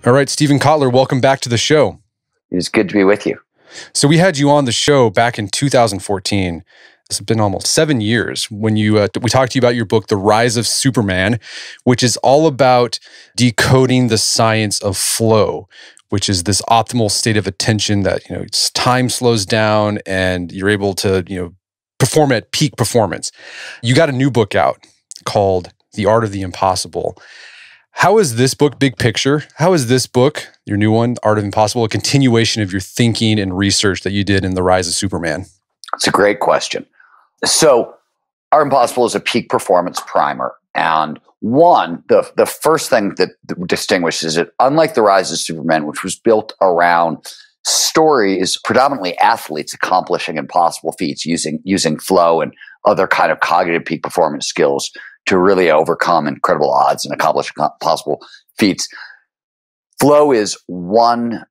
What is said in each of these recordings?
All right, Steven Kotler, welcome back to the show. It's good to be with you. So we had you on the show back in 2014. It's been almost 7 years when we talked to you about your book, The Rise of Superman, which is all about decoding the science of flow, which is this optimal state of attention that, time slows down and you're able to, perform at peak performance. You got a new book out called The Art of the Impossible. How is this book, big picture, how is this book, your new one, Art of Impossible, a continuation of your thinking and research that you did in The Rise of Superman? It's a great question. So, Art of Impossible is a peak performance primer. And the first thing that distinguishes it, unlike The Rise of Superman, which was built around stories, predominantly athletes accomplishing impossible feats using flow and other kind of cognitive peak performance skills to really overcome incredible odds and accomplish impossible feats. Flow is one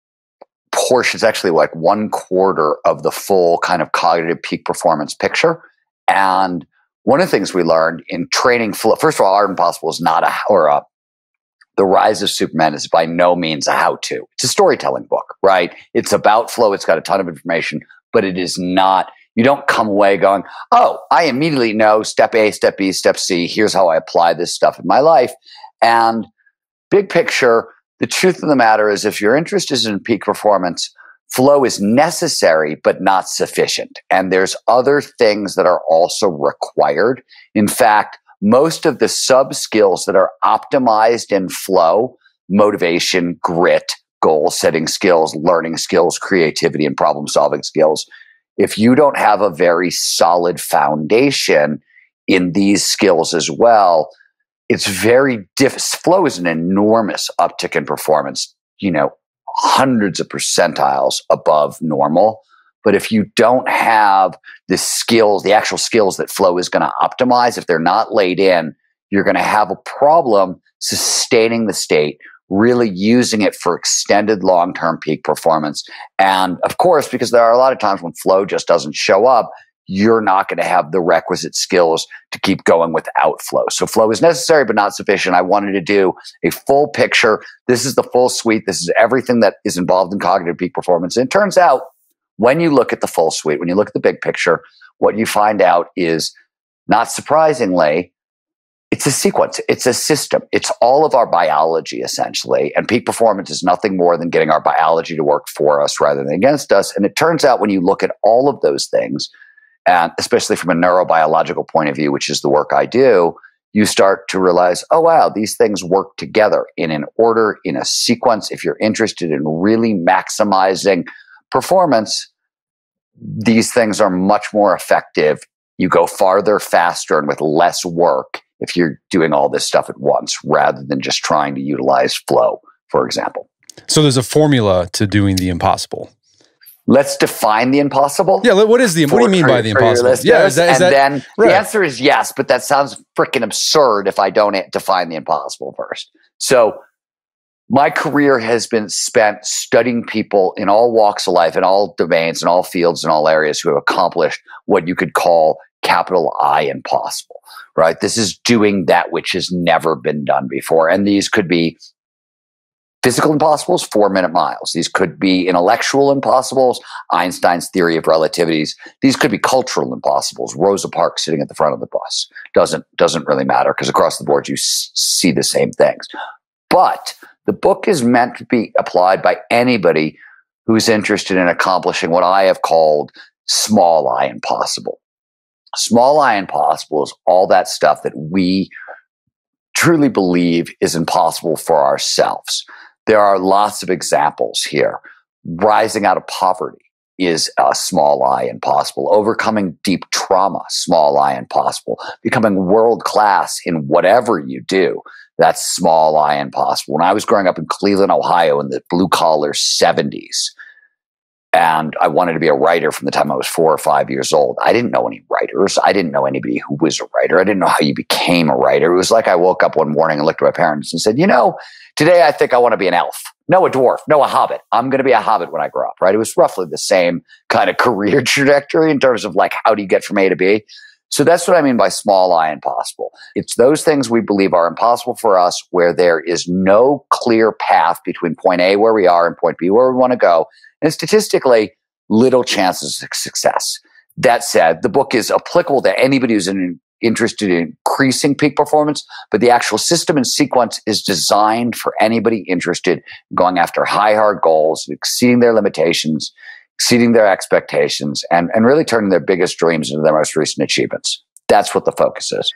portion, it's actually like 1/4 of the full kind of cognitive peak performance picture. And one of the things we learned in training flow, first of all, Art of Impossible is not The Rise of Superman is by no means a how-to. It's a storytelling book, right? It's about flow. It's got a ton of information, but it is not, you don't come away going, oh, I immediately know step A, step B, step C. Here's how I apply this stuff in my life. And big picture, the truth of the matter is if your interest is in peak performance, flow is necessary, but not sufficient. And there's other things that are also required. In fact, most of the sub-skills that are optimized in flow, motivation, grit, goal-setting skills, learning skills, creativity, and problem-solving skills, if you don't have a very solid foundation in these skills as well, it's very flow is an enormous uptick in performance, hundreds of percentiles above normal. But if you don't have the skills, the actual skills that flow is going to optimize, if they're not laid in, you're going to have a problem sustaining the state, really using it for extended long-term peak performance. And of course, because there are a lot of times when flow just doesn't show up, you're not going to have the requisite skills to keep going without flow. So flow is necessary, but not sufficient. I wanted to do a full picture. This is the full suite. This is everything that is involved in cognitive peak performance. And it turns out, when you look at the full suite, when you look at the big picture, what you find out is, not surprisingly, it's a sequence. It's a system. It's all of our biology, essentially. And peak performance is nothing more than getting our biology to work for us rather than against us. And it turns out when you look at all of those things, and especially from a neurobiological point of view, which is the work I do, you start to realize, oh, wow, these things work together in an order, in a sequence. If you're interested in really maximizing performance, these things are much more effective. You go farther, faster, and with less work if you're doing all this stuff at once rather than just trying to utilize flow, for example. So there's a formula to doing the impossible. Let's define the impossible. Yeah, what do you mean by the impossible? Yeah, then right. The answer is yes, but that sounds freaking absurd if I don't define the impossible first. So my career has been spent studying people in all walks of life, in all domains, in all fields, in all areas who have accomplished what you could call capital I impossible, right? This is doing that which has never been done before. And these could be physical impossibles, 4-minute miles. These could be intellectual impossibles, Einstein's theory of relativities. These could be cultural impossibles, Rosa Parks sitting at the front of the bus. Doesn't really matter because across the board you see the same things. But the book is meant to be applied by anybody who's interested in accomplishing what I have called small I impossible. Small I impossible is all that stuff that we truly believe is impossible for ourselves. There are lots of examples here. Rising out of poverty is a small I impossible. Overcoming deep trauma, small I impossible. Becoming world class in whatever you do, that's small I impossible. When I was growing up in Cleveland, Ohio in the blue collar 70s, and I wanted to be a writer from the time I was 4 or 5 years old. I didn't know any writers. I didn't know anybody who was a writer. I didn't know how you became a writer. It was like I woke up one morning and looked at my parents and said, today I think I want to be an elf. No, a dwarf. No, a hobbit. I'm going to be a hobbit when I grow up, right? It was roughly the same kind of career trajectory in terms of like, how do you get from A to B? So that's what I mean by small I impossible. It's those things we believe are impossible for us where there is no clear path between point A where we are and point B where we want to go. And statistically, little chances of success. That said, the book is applicable to anybody who's interested in increasing peak performance, but the actual system and sequence is designed for anybody interested in going after high, hard goals, exceeding their limitations, exceeding their expectations, and really turning their biggest dreams into their most recent achievements. That's what the focus is.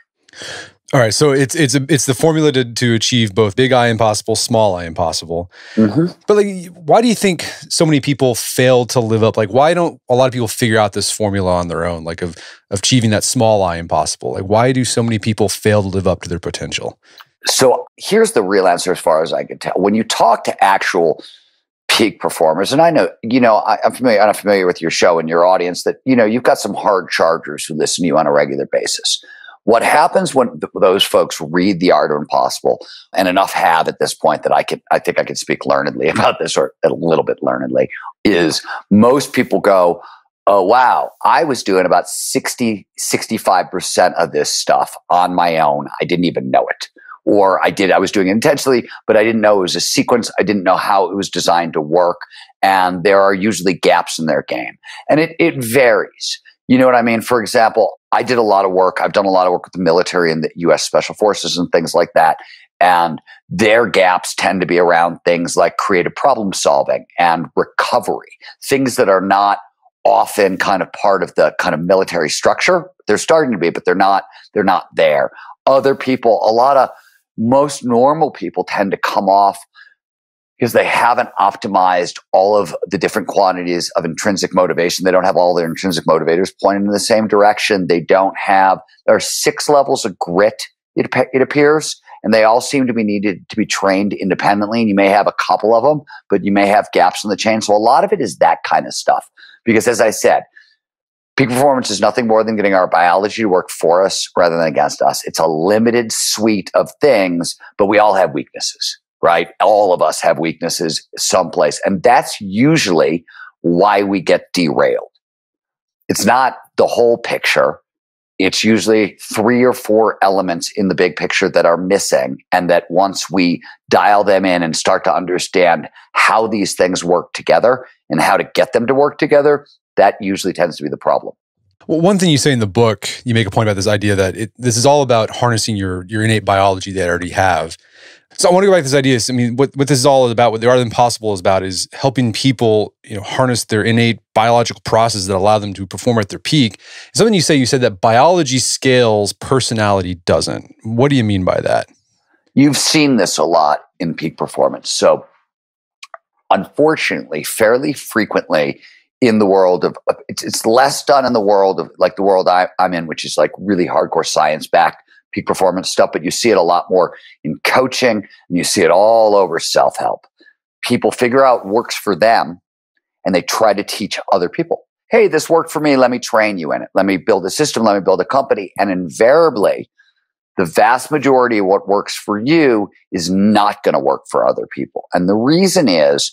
All right, so it's the formula to achieve both big I impossible, small I impossible. Mm-hmm. But like, why do you think so many people fail to live up? Like, why don't a lot of people figure out this formula on their own, like of achieving that small I impossible? Like, why do so many people fail to live up to their potential? So here's the real answer, as far as I can tell. When you talk to actual peak performers, and I know, I'm familiar with your show and your audience, that you've got some hard chargers who listen to you on a regular basis. What happens when those folks read The Art of Impossible, and enough have at this point that I think I can speak learnedly about this, or a little bit learnedly, is most people go, oh, wow, I was doing about 65% of this stuff on my own. I didn't even know it. Or I was doing it intentionally, but I didn't know it was a sequence. I didn't know how it was designed to work. And there are usually gaps in their game. And it varies. You know what I mean? For example, I've done a lot of work with the military and the U.S. Special Forces and things like that. And their gaps tend to be around things like creative problem solving and recovery, things that are not often kind of part of the kind of military structure. They're starting to be, but they're not there. Other people, most normal people tend to come off because they haven't optimized all of the different quantities of intrinsic motivation. They don't have all their intrinsic motivators pointing in the same direction. There are 6 levels of grit, it appears, and they all seem to be needed to be trained independently. And you may have a couple of them, but you may have gaps in the chain. So a lot of it is that kind of stuff. Because as I said, peak performance is nothing more than getting our biology to work for us rather than against us. It's a limited suite of things, but we all have weaknesses. Right? All of us have weaknesses someplace. And that's usually why we get derailed. It's not the whole picture. It's usually 3 or 4 elements in the big picture that are missing. And that once we dial them in and start to understand how these things work together and how to get them to work together, that usually tends to be the problem. Well, one thing you say in the book, you make a point about this idea that this is all about harnessing your innate biology that you already have. So I want to go back to this idea. I mean, what this is all about, what The Art of the Impossible is about, is helping people, harness their innate biological processes that allow them to perform at their peak. Something you said that biology scales, personality doesn't. What do you mean by that? You've seen this a lot in peak performance. So unfortunately, fairly frequently in the world of, it's less done in the world of like the world I'm in, which is like really hardcore science-backed peak performance stuff, but you see it a lot more in coaching, and you see it all over self-help. People figure out what works for them, and they try to teach other people. Hey, this worked for me. Let me train you in it. Let me build a system. Let me build a company. And invariably, the vast majority of what works for you is not going to work for other people. And the reason is,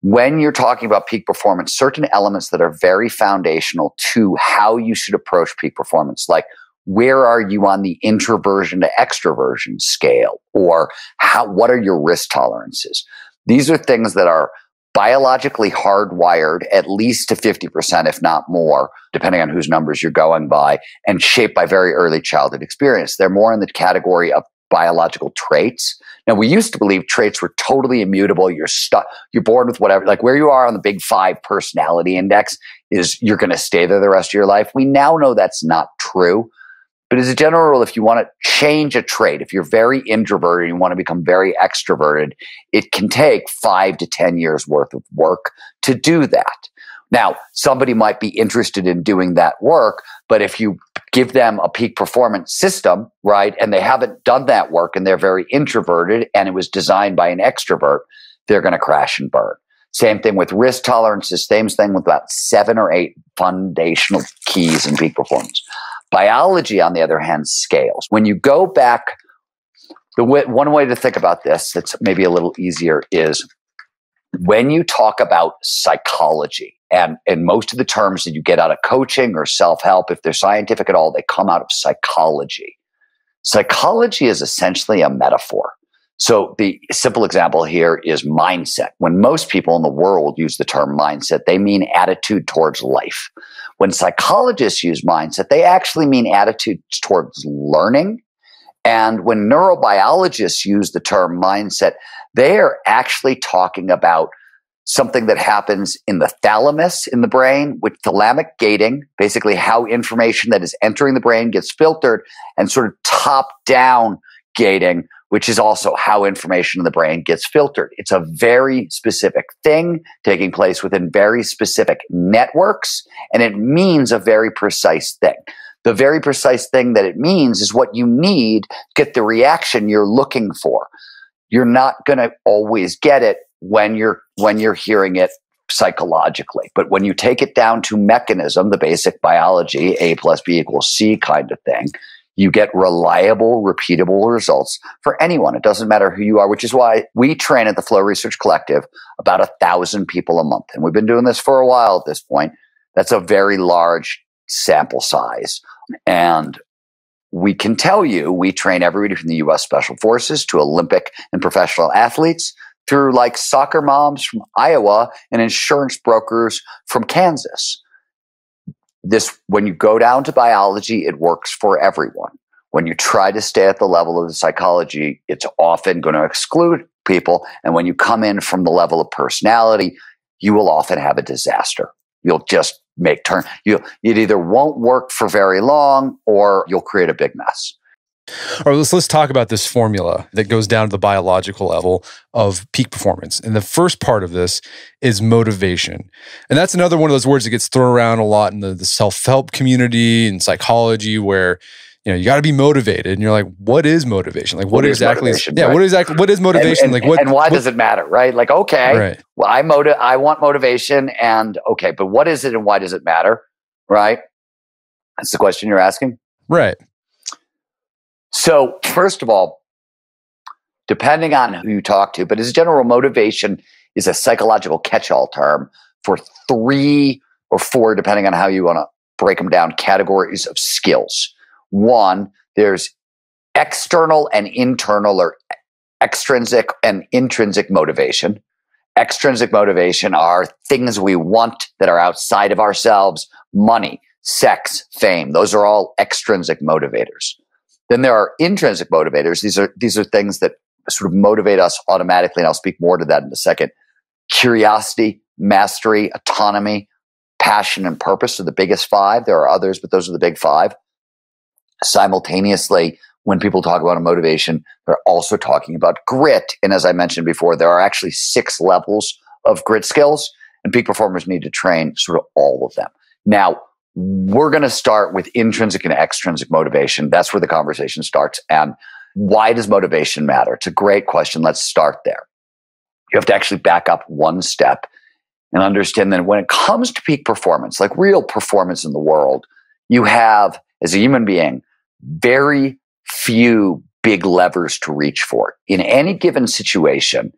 when you're talking about peak performance, certain elements that are very foundational to how you should approach peak performance, like where are you on the introversion to extroversion scale? Or what are your risk tolerances? These are things that are biologically hardwired at least to 50%, if not more, depending on whose numbers you're going by, and shaped by very early childhood experience. They're more in the category of biological traits. Now, we used to believe traits were totally immutable. You're born with whatever, like where you are on the Big 5 personality index is you're going to stay there the rest of your life. We now know that's not true. But as a general rule, if you want to change a trait, if you're very introverted and you want to become very extroverted, it can take 5 to 10 years worth of work to do that. Now, somebody might be interested in doing that work, but if you give them a peak performance system, right, and they haven't done that work and they're very introverted and it was designed by an extrovert, they're going to crash and burn. Same thing with risk tolerances, same thing with about 7 or 8 foundational keys in peak performance. Biology, on the other hand, scales. When you go back, one way to think about this that's maybe a little easier is when you talk about psychology and most of the terms that you get out of coaching or self-help, if they're scientific at all, they come out of psychology. Psychology is essentially a metaphor. So the simple example here is mindset. When most people in the world use the term mindset, they mean attitude towards life. When psychologists use mindset, they actually mean attitudes towards learning. And when neurobiologists use the term mindset, they are actually talking about something that happens in the thalamus in the brain with thalamic gating, basically how information that is entering the brain gets filtered, and sort of top-down gating, which is also how information in the brain gets filtered. It's a very specific thing taking place within very specific networks, and it means a very precise thing. The very precise thing that it means is what you need to get the reaction you're looking for. You're not going to always get it when you're hearing it psychologically. But when you take it down to mechanism, the basic biology, A plus B equals C kind of thing, you get reliable, repeatable results for anyone. It doesn't matter who you are, which is why we train at the Flow Research Collective about 1,000 people a month. And we've been doing this for a while at this point. That's a very large sample size. And we can tell you, we train everybody from the U.S. Special Forces to Olympic and professional athletes through like soccer moms from Iowa and insurance brokers from Kansas. When you go down to biology, it works for everyone. When you try to stay at the level of the psychology, it's often going to exclude people. And when you come in from the level of personality, you will often have a disaster. You'll just it either won't work for very long or you'll create a big mess. All right, let's talk about this formula that goes down to the biological level of peak performance. And the first part of this is motivation. And that's another one of those words that gets thrown around a lot in the self-help community and psychology, where you got to be motivated. And you're like, what is motivation? Like, what exactly is motivation? And why does it matter, right? Like, okay, right. Well, I want motivation, and okay, but what is it and why does it matter? Right? That's the question you're asking. Right. So first of all, depending on who you talk to, but as general, motivation is a psychological catch-all term for 3 or 4, depending on how you want to break them down, categories of skills. One, there's external and internal, or extrinsic and intrinsic motivation. Extrinsic motivation are things we want that are outside of ourselves: money, sex, fame. Those are all extrinsic motivators. Then there are intrinsic motivators. These are things that sort of motivate us automatically, and I'll speak more to that in a second. Curiosity, mastery, autonomy, passion, and purpose are the biggest 5. There are others, but those are the big 5. Simultaneously, when people talk about a motivation, they're also talking about grit. And as I mentioned before, there are actually 6 levels of grit skills, and peak performers need to train sort of all of them. Now, we're going to start with intrinsic and extrinsic motivation. That's where the conversation starts. And why does motivation matter? It's a great question. Let's start there. You have to actually back up one step and understand that when it comes to peak performance, like real performance in the world, you have, as a human being, very few big levers to reach for. In any given situation,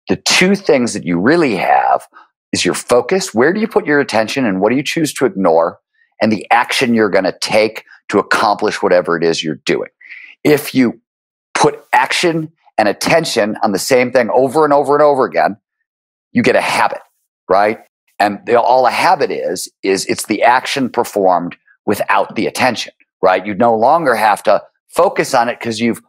the 2 things that you really have is your focus. Where do you put your attention and what do you choose to ignore? And the action you're going to take to accomplish whatever it is you're doing. If you put action and attention on the same thing over and over and over again, you get a habit, right? And all a habit is it's the action performed without the attention, right? You no longer have to focus on it because you've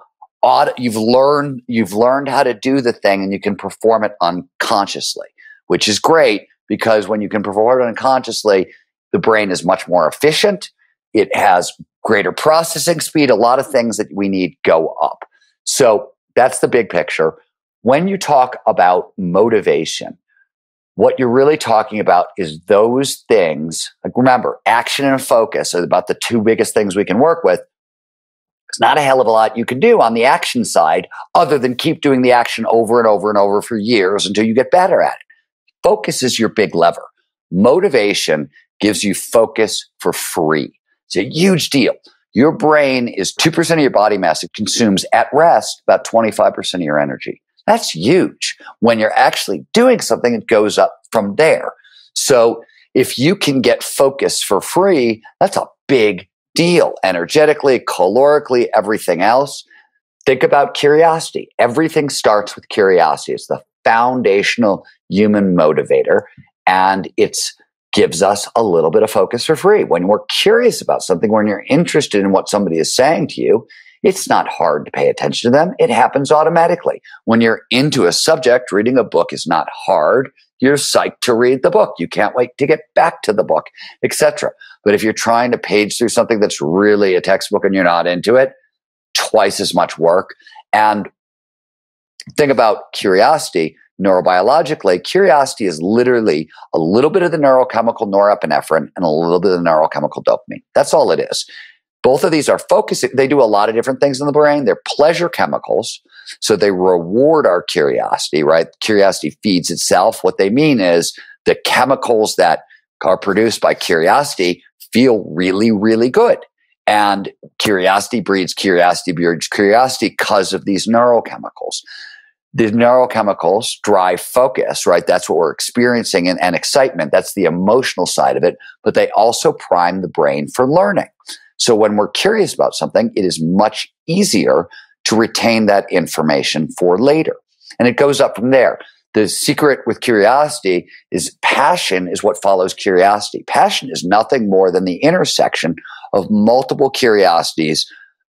learned how to do the thing, and you can perform it unconsciously, which is great because when you can perform it unconsciously, the brain is much more efficient. It has greater processing speed. A lot of things that we need go up. So that's the big picture. When you talk about motivation, what you're really talking about is those things. Like, remember, action and focus are about the 2 biggest things we can work with. It's not a hell of a lot you can do on the action side other than keep doing the action over and over and over for years until you get better at it. Focus is your big lever. Motivation gives you focus for free. It's a huge deal. Your brain is 2% of your body mass. It consumes at rest about 25% of your energy. That's huge. When you're actually doing something, it goes up from there. So if you can get focus for free, that's a big deal. Energetically, calorically, everything else. Think about curiosity. Everything starts with curiosity. It's the foundational human motivator, and it gives us a little bit of focus for free. When we're curious about something, when you're interested in what somebody is saying to you, it's not hard to pay attention to them. It happens automatically. When you're into a subject, reading a book is not hard. You're psyched to read the book. You can't wait to get back to the book, etc. But if you're trying to page through something that's really a textbook and you're not into it, twice as much work. And think about curiosity. Neurobiologically, curiosity is literally a little bit of the neurochemical norepinephrine and a little bit of the neurochemical dopamine. That's all it is. Both of these are focusing. They do a lot of different things in the brain. They're pleasure chemicals. So they reward our curiosity, right? Curiosity feeds itself. What they mean is the chemicals that are produced by curiosity feel really, really good. And curiosity breeds curiosity because of these neurochemicals. The neurochemicals drive focus, right? That's what we're experiencing, and excitement. That's the emotional side of it. But they also prime the brain for learning. So when we're curious about something, it is much easier to retain that information for later. And it goes up from there. The secret with curiosity is passion is what follows curiosity. Passion is nothing more than the intersection of multiple curiosities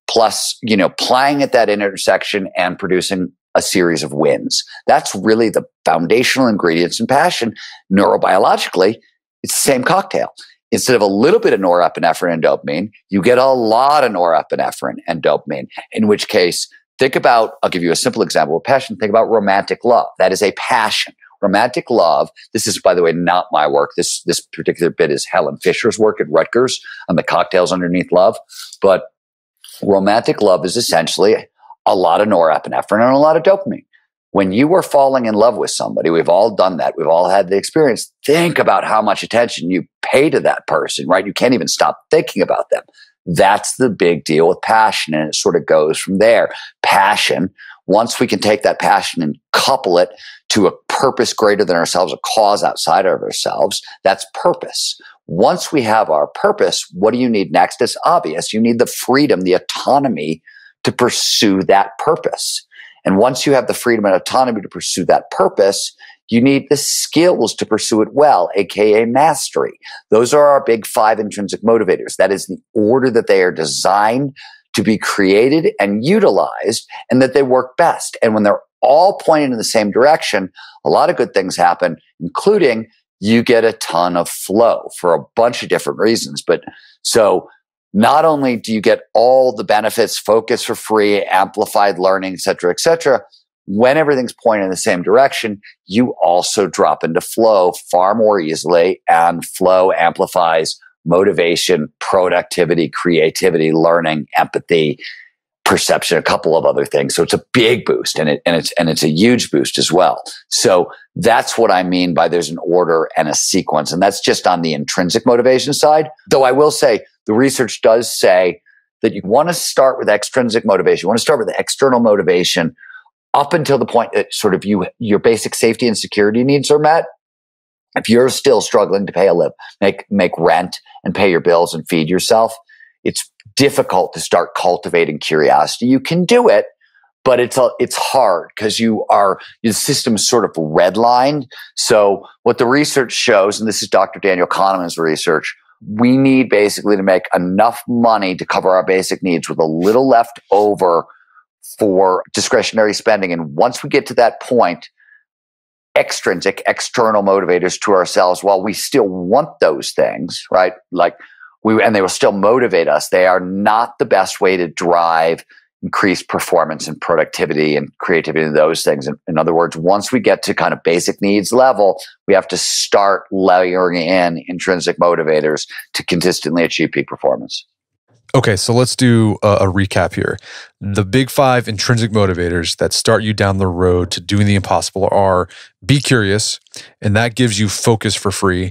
plus, playing at that intersection and producing a series of wins. That's really the foundational ingredients in passion. Neurobiologically, it's the same cocktail. Instead of a little bit of norepinephrine and dopamine, you get a lot of norepinephrine and dopamine, in which case, I'll give you a simple example of passion. Think about romantic love. That is a passion. Romantic love, this is, by the way, not my work. This particular bit is Helen Fisher's work at Rutgers on the cocktails underneath love. But romantic love is essentially a lot of norepinephrine and a lot of dopamine. When you are falling in love with somebody, we've all done that. We've all had the experience. Think about how much attention you pay to that person, right? You can't even stop thinking about them. That's the big deal with passion, and it sort of goes from there. Passion, once we can take that passion and couple it to a purpose greater than ourselves, a cause outside of ourselves, that's purpose. Once we have our purpose, what do you need next? It's obvious. You need the freedom, the autonomy to pursue that purpose. And once you have the freedom and autonomy to pursue that purpose, you need the skills to pursue it well, aka mastery. Those are our big 5 intrinsic motivators. That is the order that they are designed to be created and utilized, and that they work best. And when they're all pointed in the same direction, a lot of good things happen, including you get a ton of flow for a bunch of different reasons. But so not only do you get all the benefits, focus for free, amplified learning, et cetera, when everything's pointed in the same direction, you also drop into flow far more easily. And flow amplifies motivation, productivity, creativity, learning, empathy, perception, a couple of other things. So it's a big boost, and it's a huge boost as well. So that's what I mean by there's an order and a sequence. And that's just on the intrinsic motivation side. Though I will say the research does say that you want to start with extrinsic motivation. You want to start with the external motivation up until the point that sort of your basic safety and security needs are met. If you're still struggling to pay a make rent and pay your bills and feed yourself, it's difficult to start cultivating curiosity. You can do it, but it's hard because your system is sort of redlined. So what the research shows, and this is Dr. Daniel Kahneman's research, we need basically to make enough money to cover our basic needs with a little left over for discretionary spending. And once we get to that point, extrinsic, external motivators to ourselves, while we still want those things, right? And they will still motivate us. They are not the best way to drive increased performance and productivity and creativity and those things. In other words, once we get to kind of basic needs level, we have to start layering in intrinsic motivators to consistently achieve peak performance. Okay, so let's do a recap here. The big 5 intrinsic motivators that start you down the road to doing the impossible are be curious, and that gives you focus for free.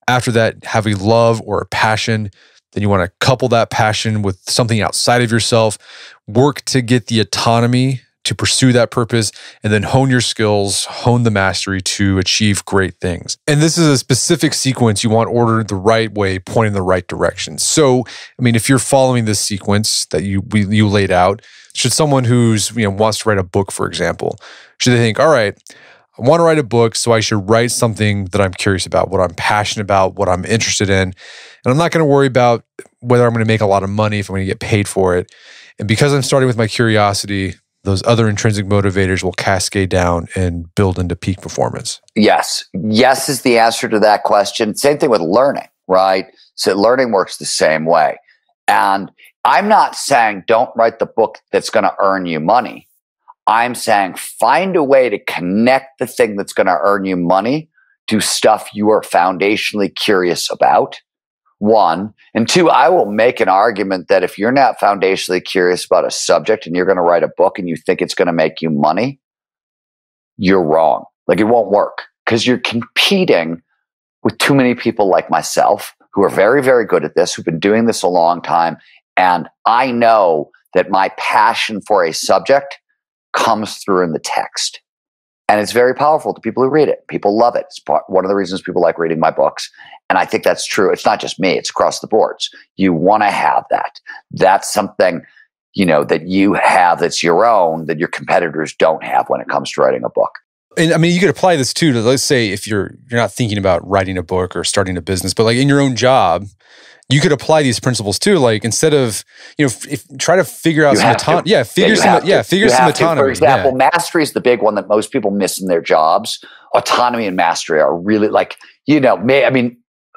After that, have a love or a passion. Then you want to couple that passion with something outside of yourself. Work to get the autonomy to pursue that purpose, and then hone your skills, hone the mastery to achieve great things. And this is a specific sequence you want ordered the right way, pointing in the right direction. So, I mean, if you're following this sequence that you laid out, should someone who's wants to write a book, for example, should they think, all right, I want to write a book, so I should write something that I'm curious about, what I'm passionate about, what I'm interested in. And I'm not going to worry about whether I'm going to make a lot of money, if I'm going to get paid for it. And because I'm starting with my curiosity, those other intrinsic motivators will cascade down and build into peak performance. Yes. Yes is the answer to that question. Same thing with learning, right? So learning works the same way. And I'm not saying don't write the book that's going to earn you money. I'm saying find a way to connect the thing that's going to earn you money to stuff you are foundationally curious about. One. And two, I will make an argument that if you're not foundationally curious about a subject and you're going to write a book and you think it's going to make you money, you're wrong. Like, it won't work because you're competing with too many people like myself who are very, very good at this, who've been doing this a long time. And I know that my passion for a subject comes through in the text. And it's very powerful to people who read it. People love it. It's one of the reasons people like reading my books. And I think that's true. It's not just me. It's across the boards. You want to have that. That's something, that you have that's your own, that your competitors don't have when it comes to writing a book. And I mean, you could apply this too to, let's say, if you're not thinking about writing a book or starting a business, but like in your own job, you could apply these principles too. Like, instead of, try to figure out some autonomy. Yeah, figure some autonomy. For example, mastery is the big one that most people miss in their jobs. Autonomy and mastery are really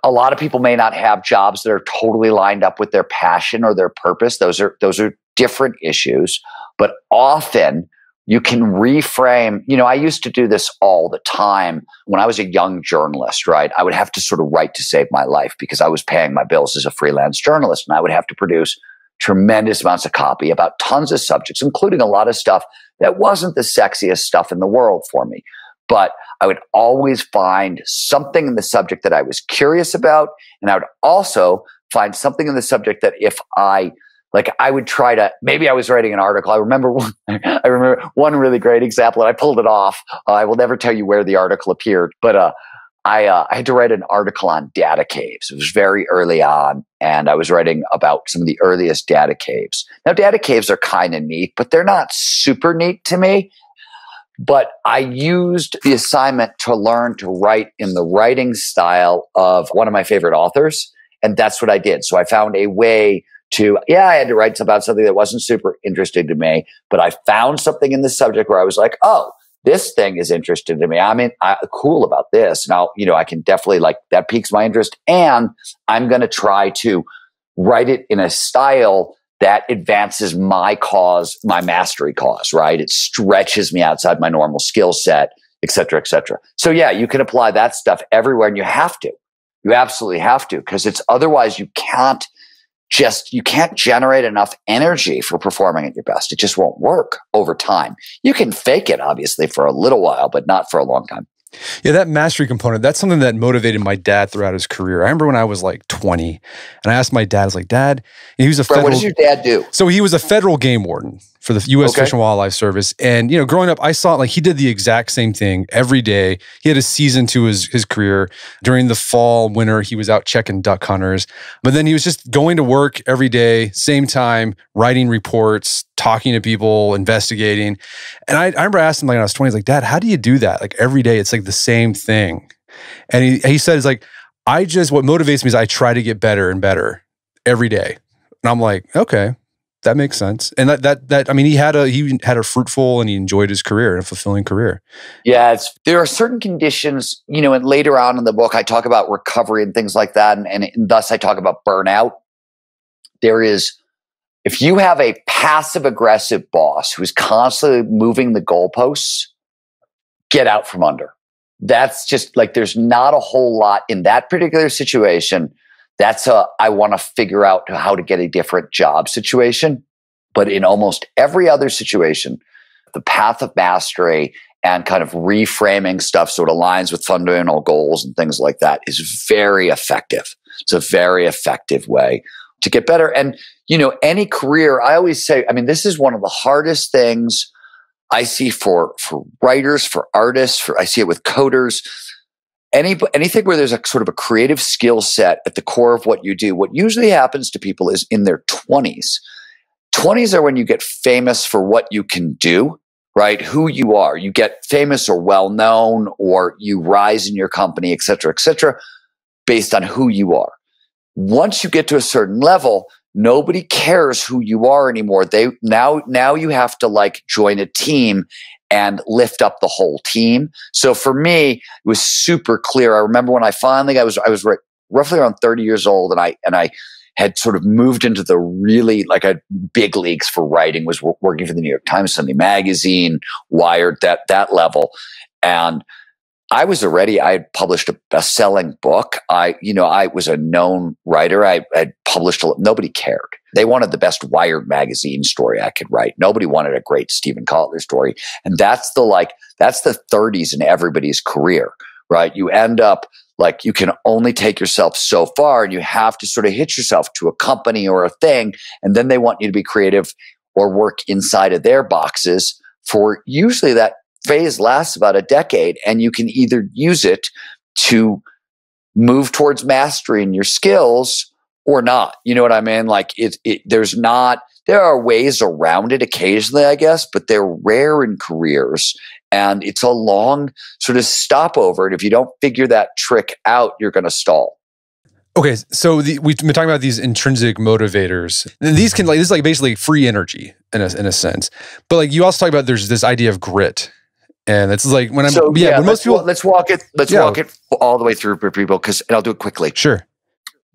a lot of people may not have jobs that are totally lined up with their passion or their purpose. Those are different issues, but often you can reframe. I used to do this all the time when I was a young journalist, right? I would have to sort of write to save my life because I was paying my bills as a freelance journalist, and I would have to produce tremendous amounts of copy about tons of subjects, including a lot of stuff that wasn't the sexiest stuff in the world for me. But I would always find something in the subject that I was curious about, and I would also find something in the subject that if I would try to, maybe I was writing an article. I remember one really great example, and I pulled it off. I will never tell you where the article appeared, but I had to write an article on data caves. It was very early on, and I was writing about some of the earliest data caves. Now, data caves are kind of neat, but they're not super neat to me. But I used the assignment to learn to write in the writing style of one of my favorite authors, and that's what I did. So I found a way I had to write about something that wasn't super interesting to me, but I found something in the subject where I was like, oh, this thing is interesting to me. I mean, cool about this. Now, I can definitely that piques my interest, and I'm going to try to write it in a style that advances my cause, my mastery cause, right? It stretches me outside my normal skill set, et cetera, et cetera. So yeah, you can apply that stuff everywhere, and you have to. You absolutely have to, because otherwise you can't generate enough energy for performing at your best. It just won't work over time. You can fake it, obviously, for a little while, but not for a long time. Yeah, that mastery component, that's something that motivated my dad throughout his career. I remember when I was like 20, and I asked my dad, I was like, Dad, and he was a federal... What does your dad do? So he was a federal game warden for the U.S. Fish and Wildlife Service. And, growing up, I saw he did the exact same thing every day. He had a season to his career. During the fall, winter, he was out checking duck hunters. But then he was just going to work every day, same time, writing reports, talking to people, investigating. And I remember asking him when I was 20, I was like, Dad, how do you do that? Like every day, it's like the same thing. And he said, it's like, what motivates me is I try to get better and better every day. And I'm like, okay, that makes sense. And he had a fruitful, and he enjoyed his career and a fulfilling career. Yeah. There are certain conditions, and later on in the book, I talk about recovery and things like that. And thus I talk about burnout. If you have a passive aggressive boss who's constantly moving the goalposts, get out from under. That's just there's not a whole lot in that particular situation. I want to figure out how to get a different job situation. But in almost every other situation, the path of mastery and kind of reframing stuff so it aligns with fundamental goals and things like that is very effective. It's a very effective way to get better. And, any career, I always say, this is one of the hardest things I see for writers, for artists, I see it with coders, anything where there's a sort of a creative skill set at the core of what you do. What usually happens to people is in their 20s. 20s are when you get famous for what you can do, right? Who you are. You get famous or well-known, or you rise in your company, et cetera, based on who you are. Once you get to a certain level, nobody cares who you are anymore. Now you have to like join a team and lift up the whole team. So for me, it was super clear. I remember when I was roughly around 30 years old, and I had sort of moved into the really like a big leagues for writing, was working for the New York Times, Sunday Magazine, Wired, that level. And I had published a best-selling book. I was a known writer. I had published nobody cared. They wanted the best Wired magazine story I could write. Nobody wanted a great Steven Kotler story. And that's the 30s in everybody's career, right? You end up like you can only take yourself so far, and you have to sort of hitch yourself to a company or a thing. And then they want you to be creative or work inside of their boxes for usually that phase lasts about a decade, and you can either use it to move towards mastering your skills or not. You know what I mean? Like there are ways around it occasionally, I guess, but they're rare in careers, and it's a long sort of stopover. And if you don't figure that trick out, you're going to stall. Okay, so we've been talking about these intrinsic motivators. And these this is like basically free energy in a sense. But like you also talk about there's this idea of grit. And it's like when most people let's walk it all the way through for people, and I'll do it quickly. Sure.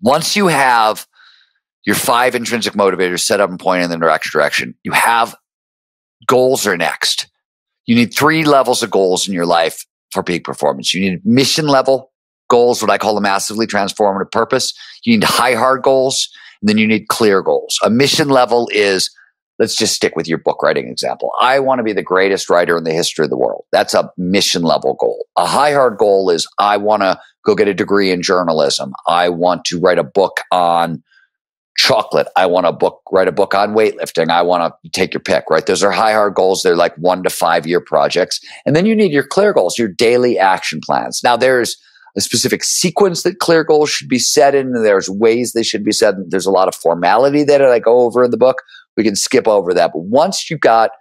Once you have your 5 intrinsic motivators set up and pointing in the direction, you have goals are next. You need 3 levels of goals in your life for peak performance. You need mission level goals, what I call a massively transformative purpose. You need high hard goals, and then you need clear goals. A mission level is, let's just stick with your book writing example. I want to be the greatest writer in the history of the world. That's a mission level goal. A high hard goal is, I want to go get a degree in journalism. I want to write a book on chocolate. I want to write a book on weightlifting. I want to take your pick, right? Those are high hard goals. They're like 1 to 5 year projects. And then you need your clear goals, your daily action plans. Now there's a specific sequence that clear goals should be set in, and there's ways they should be set in. There's a lot of formality that I go over in the book. We can skip over that. But once you've got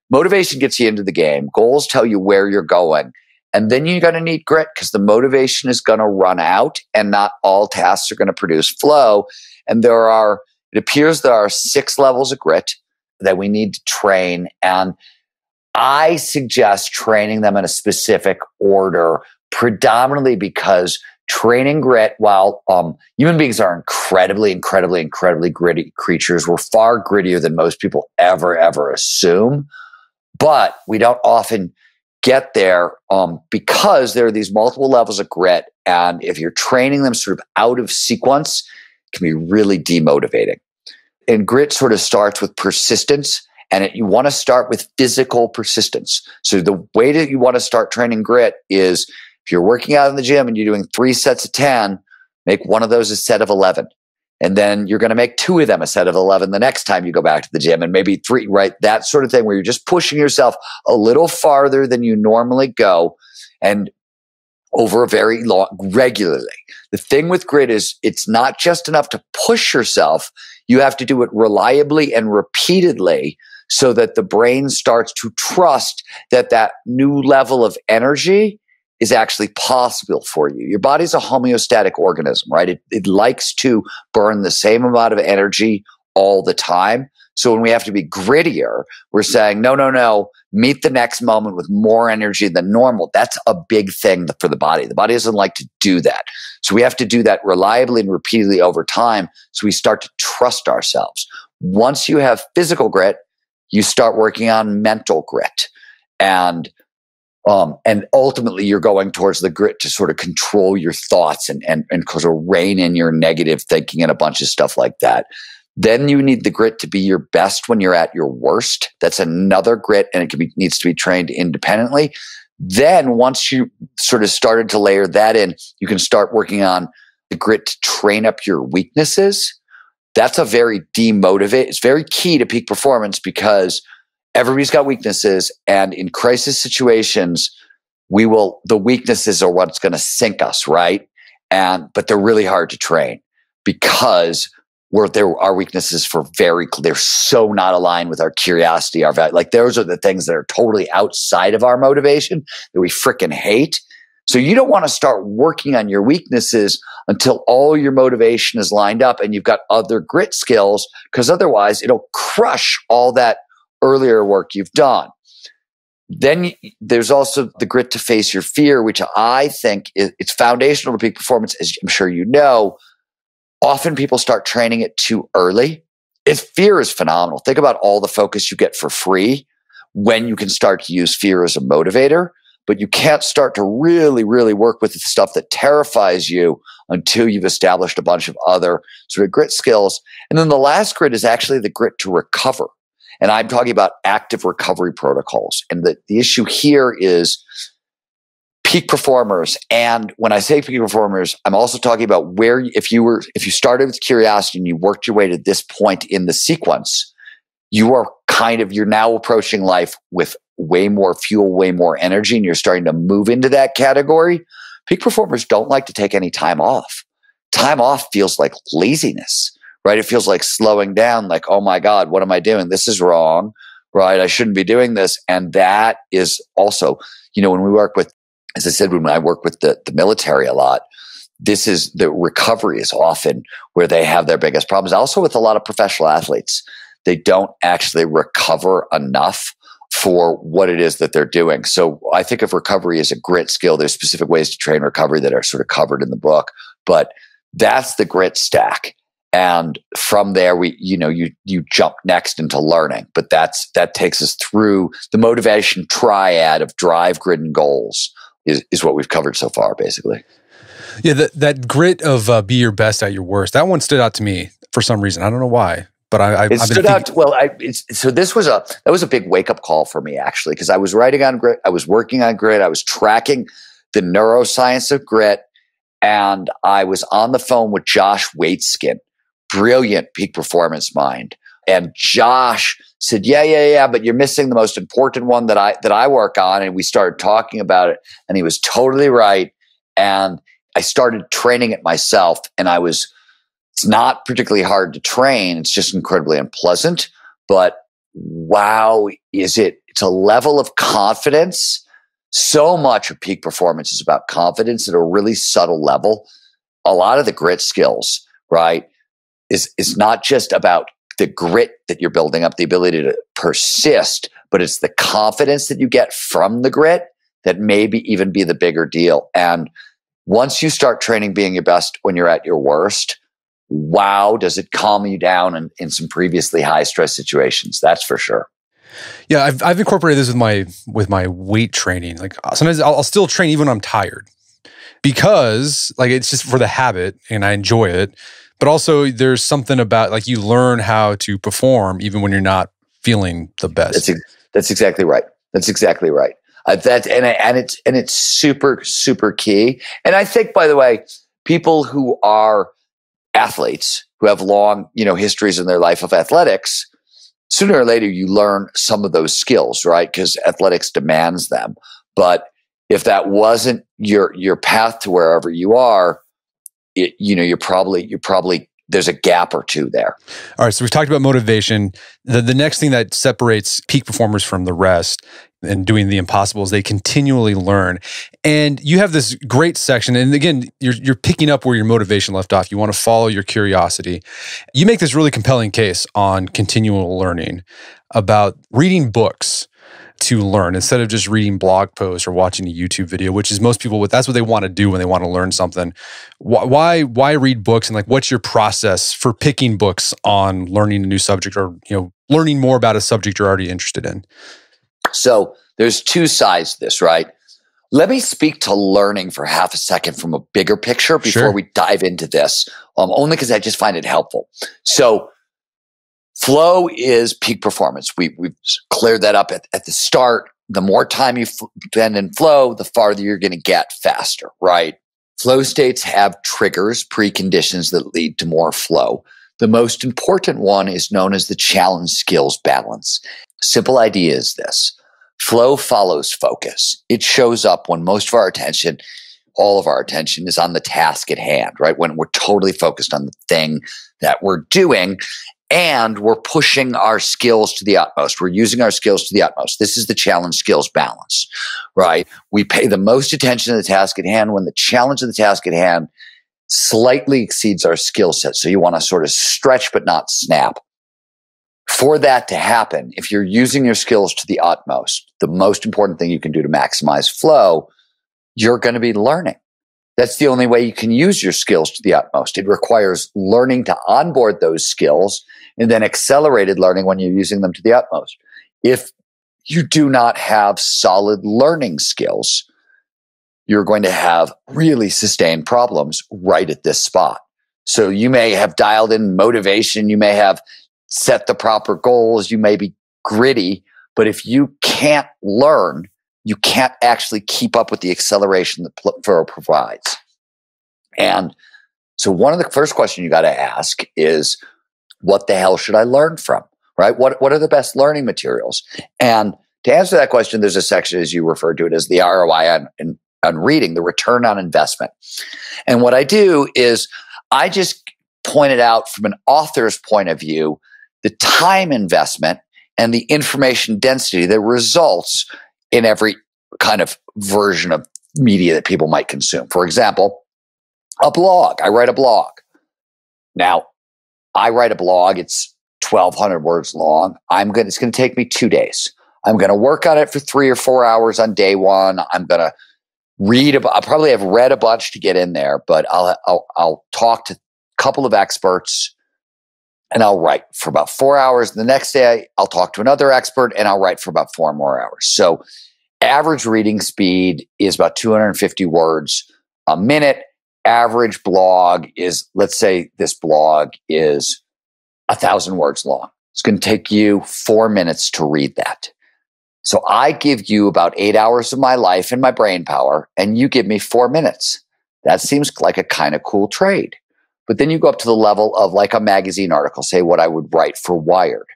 motivation, gets you into the game, goals tell you where you're going. And then you're going to need grit, because the motivation is going to run out, and not all tasks are going to produce flow. And it appears there are 6 levels of grit that we need to train. And I suggest training them in a specific order, predominantly because training grit, while human beings are incredibly gritty creatures, we're far grittier than most people ever assume. But we don't often get there because there are these multiple levels of grit. And if you're training them sort of out of sequence, it can be really demotivating. And grit sort of starts with persistence. And you want to start with physical persistence. So the way that you want to start training grit is, if you're working out in the gym and you're doing 3 sets of 10, make one of those a set of 11. And then you're going to make 2 of them a set of 11 the next time you go back to the gym, and maybe 3, right? That sort of thing, where you're just pushing yourself a little farther than you normally go, and over a very regularly. The thing with grit is, it's not just enough to push yourself. You have to do it reliably and repeatedly, so that the brain starts to trust that new level of energy is actually possible for you. Your body's a homeostatic organism, right? It likes to burn the same amount of energy all the time. So when we have to be grittier, we're saying, no, meet the next moment with more energy than normal. That's a big thing for the body. The body doesn't like to do that. So we have to do that reliably and repeatedly over time, so we start to trust ourselves. Once you have physical grit, you start working on mental grit. And ultimately, you're going towards the grit to sort of control your thoughts and sort of rein in your negative thinking and a bunch of stuff like that. Then you need the grit to be your best when you're at your worst. That's another grit, and it needs to be trained independently. Then once you sort of started to layer that in, you can start working on the grit to train up your weaknesses. That's a very demotivate. It's very key to peak performance, because everybody's got weaknesses, and in crisis situations, the weaknesses are what's going to sink us, right? But they're really hard to train because our weaknesses they're so not aligned with our curiosity, our value. Like those are the things that are totally outside of our motivation that we freaking hate. So you don't want to start working on your weaknesses until all your motivation is lined up and you've got other grit skills, because otherwise it'll crush all that earlier work you've done. Then there's also the grit to face your fear, which I think it's foundational to peak performance, as I'm sure you know. Often people start training it too early. Fear is phenomenal. Think about all the focus you get for free when you can start to use fear as a motivator, but you can't start to really, really work with the stuff that terrifies you until you've established a bunch of other sort of grit skills. And then the last grit is actually the grit to recover. And I'm talking about active recovery protocols. And the issue here is peak performers. And when I say peak performers, I'm also talking about where, if you started with curiosity and you worked your way to this point in the sequence, you're now approaching life with way more fuel, way more energy, and you're starting to move into that category. Peak performers don't like to take any time off. Time off feels like laziness, right? It feels like slowing down, like, oh my God, what am I doing? This is wrong, right? I shouldn't be doing this. And that is also, when we work with, as I said, when I work with the military a lot, the recovery is often where they have their biggest problems. Also with a lot of professional athletes, they don't actually recover enough for what it is that they're doing. So I think of recovery as a grit skill. There's specific ways to train recovery that are sort of covered in the book, but that's the grit stack. And from there, you jump next into learning, but that takes us through the motivation triad of drive, grit, and goals is what we've covered so far, basically. Yeah, that grit of be your best at your worst. That one stood out to me for some reason. I don't know why, but it stood out. So that was a big wake up call for me, actually, because I was writing on grit, I was working on grit, I was tracking the neuroscience of grit, and I was on the phone with Josh Waitskin, brilliant peak performance mind. And Josh said, yeah, but you're missing the most important one that I work on. And we started talking about it, and he was totally right. And I started training it myself, and it's not particularly hard to train. It's just incredibly unpleasant, but wow, it's a level of confidence. So much of peak performance is about confidence at a really subtle level. A lot of the grit skills, right, is not just about the grit that you're building up, the ability to persist, but it's the confidence that you get from the grit that maybe even be the bigger deal. And once you start training being your best when you're at your worst, wow, does it calm you down in some previously high stress situations? That's for sure. Yeah, I've incorporated this with my weight training. Like sometimes I'll still train even when I'm tired, because like it's just for the habit and I enjoy it. But also there's something about like you learn how to perform even when you're not feeling the best. That's exactly right. That's exactly right. It's super, super key. And I think, by the way, people who are athletes who have long, histories in their life of athletics, sooner or later you learn some of those skills, right? Because athletics demands them. But if that wasn't your path to wherever you are, you're probably there's a gap or two there. All right, so we've talked about motivation. The next thing that separates peak performers from the rest and doing the impossible is they continually learn. And you have this great section, and again, you're picking up where your motivation left off. You want to follow your curiosity. You make this really compelling case on continual learning about reading books to learn instead of just reading blog posts or watching a YouTube video, which is most people, that's what they want to do when they want to learn something. Why read books, and like what's your process for picking books on learning a new subject or learning more about a subject you're already interested in? So there's two sides to this, right? Let me speak to learning for half a second from a bigger picture before we dive into this, only because I just find it helpful. So flow is peak performance. We've cleared that up at the start. The more time you spend in flow, the farther you're going to get faster, right? Flow states have triggers, preconditions that lead to more flow. The most important one is known as the challenge skills balance. Simple idea is this. Flow follows focus. It shows up when most of our attention, all of our attention is on the task at hand, right? When we're totally focused on the thing that we're doing and we're pushing our skills to the utmost. We're using our skills to the utmost. This is the challenge skills balance, right? We pay the most attention to the task at hand when the challenge of the task at hand slightly exceeds our skill set. So you want to sort of stretch but not snap. For that to happen, if you're using your skills to the utmost, the most important thing you can do to maximize flow, you're going to be learning. That's the only way you can use your skills to the utmost. It requires learning to onboard those skills and then accelerated learning when you're using them to the utmost. If you do not have solid learning skills, you're going to have really sustained problems right at this spot. So you may have dialed in motivation, you may have set the proper goals, you may be gritty, but if you can't learn, you can't actually keep up with the acceleration that flow provides. And so one of the first questions you got to ask is, what the hell should I learn from, right? What are the best learning materials? And to answer that question, there's a section, as you referred to it, as the ROI on reading, the return on investment. And what I do is I just pointed out from an author's point of view, the time investment and the information density that results in every kind of version of media that people might consume. For example, a blog. I write a blog. Now, I write a blog. It's 1,200 words long. It's going to take me 2 days. I'm going to work on it for 3 or 4 hours on day one. I'm going to I'll probably have read a bunch to get in there, but I'll talk to a couple of experts and I'll write for about 4 hours. The next day, I'll talk to another expert and I'll write for about 4 more hours. So average reading speed is about 250 words a minute. Average blog is, let's say this blog is 1,000 words long. It's going to take you 4 minutes to read that. So I give you about 8 hours of my life and my brain power, and you give me 4 minutes. That seems like a kind of cool trade. But then you go up to the level of like a magazine article, say what I would write for Wired.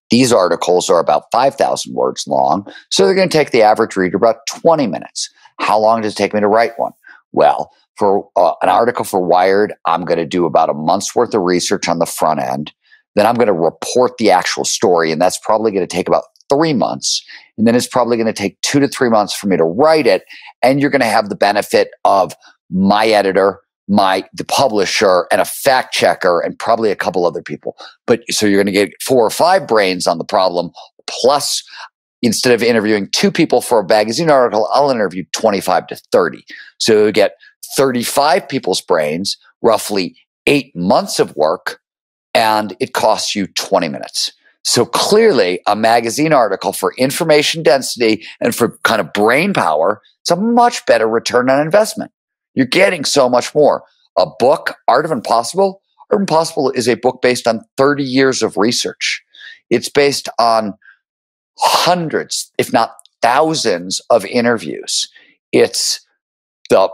These articles are about 5,000 words long, so they're going to take the average reader about 20 minutes. How long does it take me to write one? Well, for an article for Wired, I'm going to do about a month's worth of research on the front end. Then I'm going to report the actual story, and that's probably going to take about 3 months. And then it's probably going to take 2 to 3 months for me to write it. And you're going to have the benefit of my editor, the publisher, and a fact checker, and probably a couple other people. But so you're going to get 4 or 5 brains on the problem. Plus, instead of interviewing 2 people for a magazine article, I'll interview 25 to 30. So you get 35 people's brains, roughly 8 months of work, and it costs you 20 minutes. So clearly, a magazine article for information density and for kind of brain power, it's a much better return on investment. You're getting so much more. A book, Art of Impossible. Art of Impossible is a book based on 30 years of research. It's based on hundreds, if not thousands, of interviews. It's the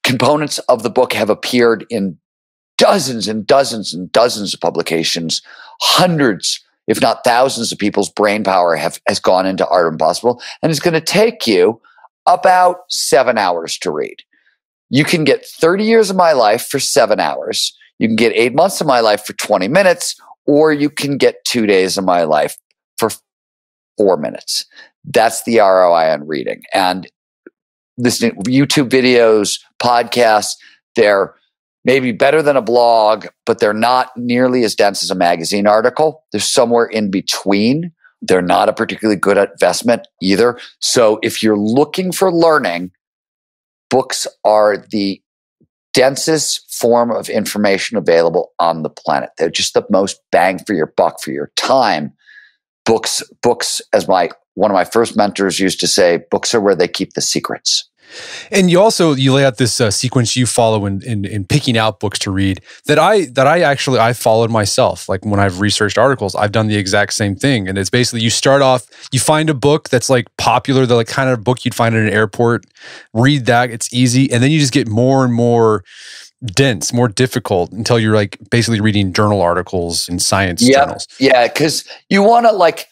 components of the book have appeared in dozens and dozens and dozens of publications. Hundreds, if not thousands, of people's brain power has gone into Art of Impossible, and it's going to take you about 7 hours to read. You can get 30 years of my life for 7 hours. You can get 8 months of my life for 20 minutes, or you can get 2 days of my life for 4 minutes. That's the ROI on reading. And listening to YouTube videos, podcasts, they're maybe better than a blog, but they're not nearly as dense as a magazine article. They're somewhere in between. They're not a particularly good investment either. So if you're looking for learning, books are the densest form of information available on the planet. They're just the most bang for your buck, for your time. Books, as one of my first mentors used to say, books are where they keep the secrets. And you lay out this sequence you follow in picking out books to read that I followed myself. Like when I've researched articles, I've done the exact same thing. And it's basically you start off, you find a book that's like popular, the like kind of book you'd find at an airport, read that, it's easy. And then you just get more and more dense, more difficult until you're like basically reading journal articles in science journals. Yeah, because you want to like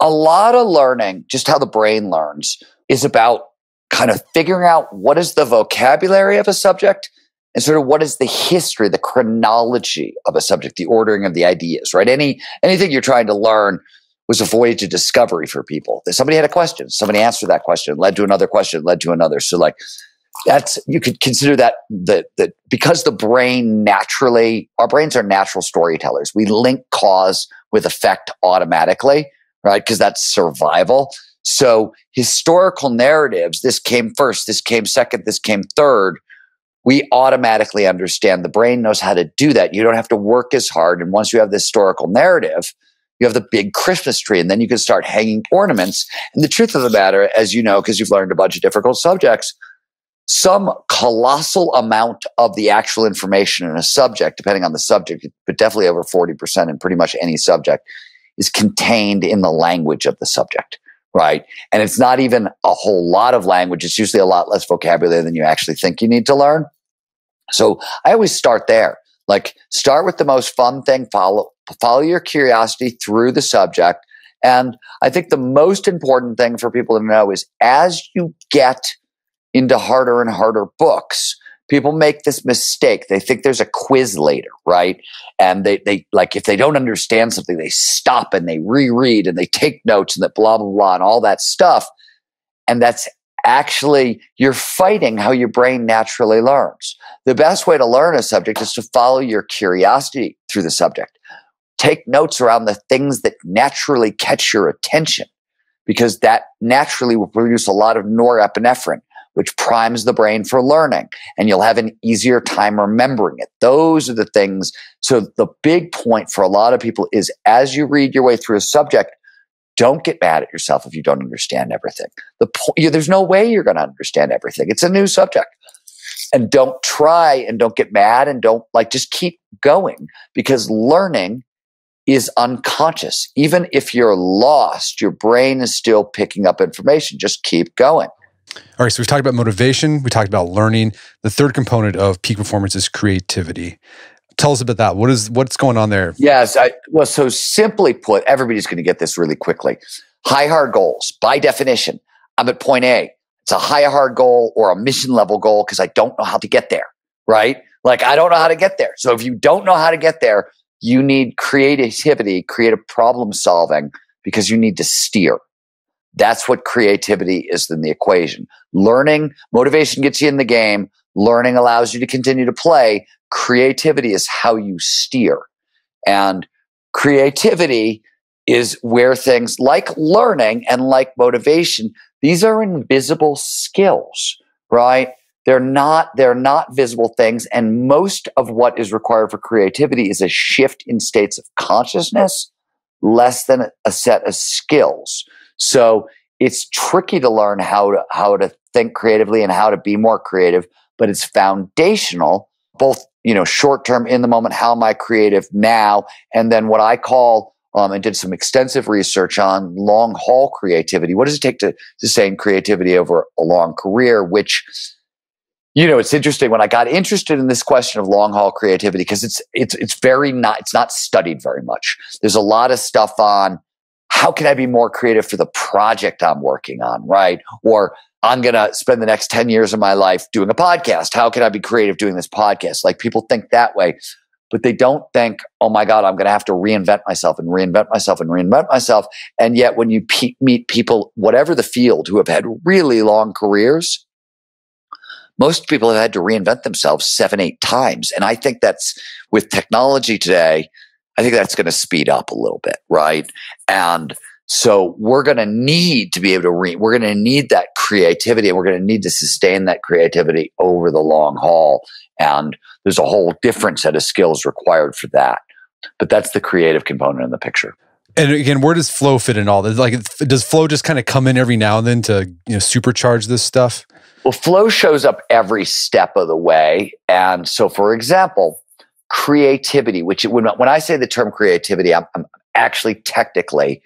A lot of learning, just how the brain learns, is about kind of figuring out what is the vocabulary of a subject and sort of what is the history, the chronology of a subject, the ordering of the ideas, right? Anything you're trying to learn was a voyage of discovery for people. Somebody had a question, somebody answered that question, led to another question, led to another. So like that's, you could consider that because the brain naturally, our brains are natural storytellers. We link cause with effect automatically, right? Because that's survival. So historical narratives, this came first, this came second, this came third, we automatically understand. The brain knows how to do that. You don't have to work as hard. And once you have this historical narrative, you have the big Christmas tree, and then you can start hanging ornaments. And the truth of the matter, as you know, because you've learned a bunch of difficult subjects, some colossal amount of the actual information in a subject, depending on the subject, but definitely over 40% in pretty much any subject, is contained in the language of the subject, right? And it's not even a whole lot of language. It's usually a lot less vocabulary than you actually think you need to learn. So I always start there. Like, start with the most fun thing, follow your curiosity through the subject. And I think the most important thing for people to know is as you get into harder and harder books, people make this mistake. They think there's a quiz later, right? And they like, if they don't understand something, they stop and they reread and they take notes and that blah, blah, blah, and all that stuff. And that's actually, you're fighting how your brain naturally learns. The best way to learn a subject is to follow your curiosity through the subject. Take notes around the things that naturally catch your attention, because that naturally will produce a lot of norepinephrine, which primes the brain for learning, and you'll have an easier time remembering it. Those are the things. So the big point for a lot of people is, as you read your way through a subject, don't get mad at yourself if you don't understand everything. There's no way you're going to understand everything. It's a new subject. And don't try and don't get mad and don't just keep going, because learning is unconscious. Even if you're lost, your brain is still picking up information. Just keep going. All right, so we've talked about motivation. We talked about learning. The third component of peak performance is creativity. Tell us about that. What's going on there? Yes. So simply put, everybody's going to get this really quickly. High, hard goals. By definition, I'm at point A. It's a high, hard goal or a mission level goal because I don't know how to get there, right? I don't know how to get there. So if you don't know how to get there, you need creativity, creative problem solving, because you need to steer. That's what creativity is in the equation. Learning, motivation gets you in the game. Learning allows you to continue to play. Creativity is how you steer. And creativity is where things like learning and like motivation, these are invisible skills, right? They're not visible things. And most of what is required for creativity is a shift in states of consciousness, less than a set of skills. So it's tricky to learn how to think creatively and how to be more creative, but it's foundational, both, short term, in the moment, how am I creative now? And then what I call, and did some extensive research on, long haul creativity. What does it take to sustain creativity over a long career? Which, it's interesting when I got interested in this question of long haul creativity, because it's not studied very much. There's a lot of stuff on how can I be more creative for the project I'm working on, right? Or I'm going to spend the next 10 years of my life doing a podcast. How can I be creative doing this podcast? People think that way, but they don't think, oh my God, I'm going to have to reinvent myself and reinvent myself and reinvent myself. And yet when you meet people, whatever the field, who have had really long careers, most people have had to reinvent themselves 7-8 times. And I think that's, with technology today, I think that's going to speed up a little bit, right? And so we're going to need to be able to we're going to need that creativity, and we're going to need to sustain that creativity over the long haul. And there's a whole different set of skills required for that. But that's the creative component in the picture. And again, where does flow fit in all this? Does flow just kind of come in every now and then to supercharge this stuff? Well, flow shows up every step of the way. And so, for example, creativity, which when I say the term creativity, I'm actually technically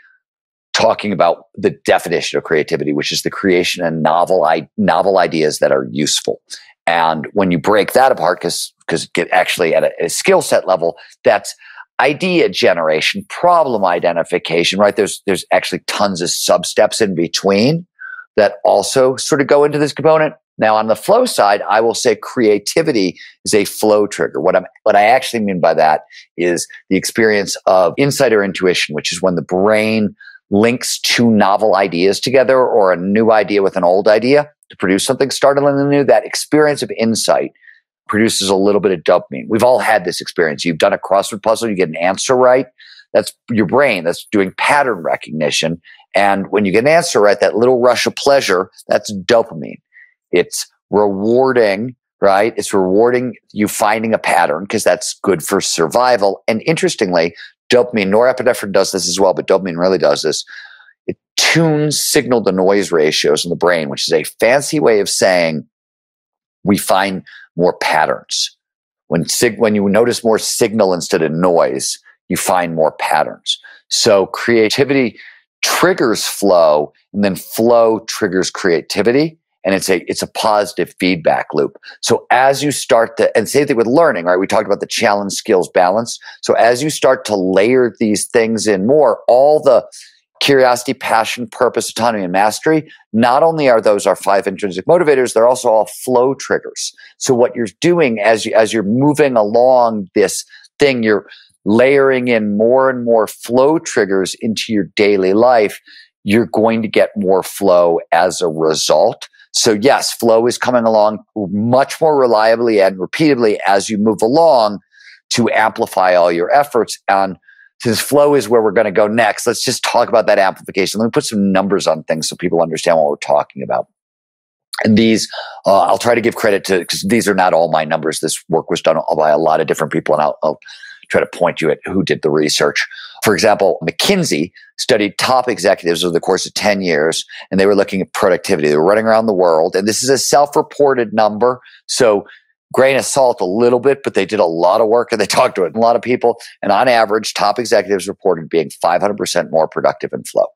talking about the definition of creativity, which is the creation of novel ideas that are useful. And when you break that apart, because get actually at a skill set level, that's idea generation, problem identification, right? There's actually tons of sub-steps in between that also sort of go into this component. Now, on the flow side, I will say creativity is a flow trigger. What I actually mean by that is the experience of insight or intuition, which is when the brain links two novel ideas together or a new idea with an old idea to produce something startling and new. That experience of insight produces a little bit of dopamine. We've all had this experience. You've done a crossword puzzle, you get an answer right. That's your brain that's doing pattern recognition. And when you get an answer right, that little rush of pleasure, that's dopamine. It's rewarding, right? It's rewarding you finding a pattern because that's good for survival. And interestingly, dopamine, norepinephrine does this as well, but dopamine really does this. It tunes signal to noise ratios in the brain, which is a fancy way of saying we find more patterns. When you notice more signal instead of noise, you find more patterns. So creativity triggers flow, and then flow triggers creativity. And it's a positive feedback loop. So as you start to, and same thing with learning, right? We talked about the challenge, skills, balance. So as you start to layer these things in more, all the curiosity, passion, purpose, autonomy, and mastery, not only are those our 5 intrinsic motivators, they're also all flow triggers. So what you're doing as you're moving along this thing, you're layering in more and more flow triggers into your daily life. You're going to get more flow as a result. So yes, flow is coming along much more reliably and repeatedly as you move along to amplify all your efforts. And since flow is where we're going to go next, let's just talk about that amplification. Let me put some numbers on things so people understand what we're talking about. And these, I'll try to give credit to, because these are not all my numbers. This work was done by a lot of different people, and I'll try to point you at who did the research. For example, McKinsey studied top executives over the course of 10 years, and they were looking at productivity. They were running around the world, and this is a self-reported number. So grain of salt a little bit, but they did a lot of work and they talked to a lot of people. And on average, top executives reported being 500% more productive in flow.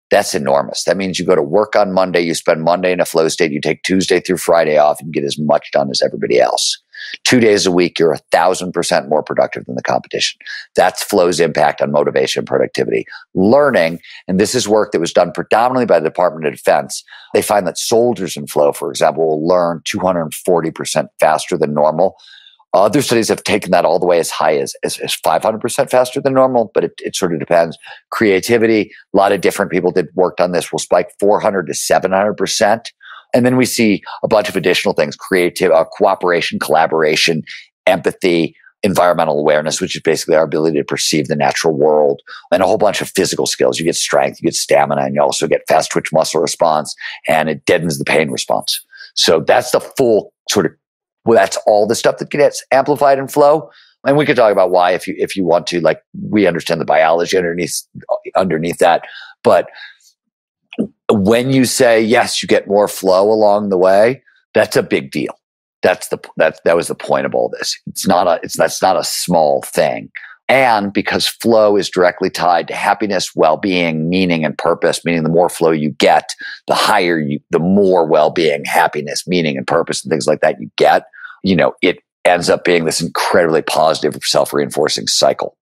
That's enormous. That means you go to work on Monday, you spend Monday in a flow state, you take Tuesday through Friday off and get as much done as everybody else. 2 days a week, you're 1,000% more productive than the competition. That's flow's impact on motivation and productivity. Learning, and this is work that was done predominantly by the Department of Defense. They find that soldiers in flow, for example, will learn 240% faster than normal. Other studies have taken that all the way as high as 500% faster than normal, but it sort of depends. Creativity, a lot of different people worked on this, will spike 400 to 700%. And then we see a bunch of additional things: cooperation, collaboration, empathy, environmental awareness, which is basically our ability to perceive the natural world, and a whole bunch of physical skills. You get strength, you get stamina, and you also get fast twitch muscle response, and it deadens the pain response. So that's the full sort of, well, that's all the stuff that gets amplified in flow. And we could talk about why if you want to, like, we understand the biology underneath that. But when you say, yes, you get more flow along the way, that's a big deal. That was the point of all this. That's not a small thing. And because flow is directly tied to happiness, well-being, meaning, and purpose, meaning the more flow you get, the more well-being, happiness, meaning, and purpose, and things like that you get, it ends up being this incredibly positive, self-reinforcing cycle.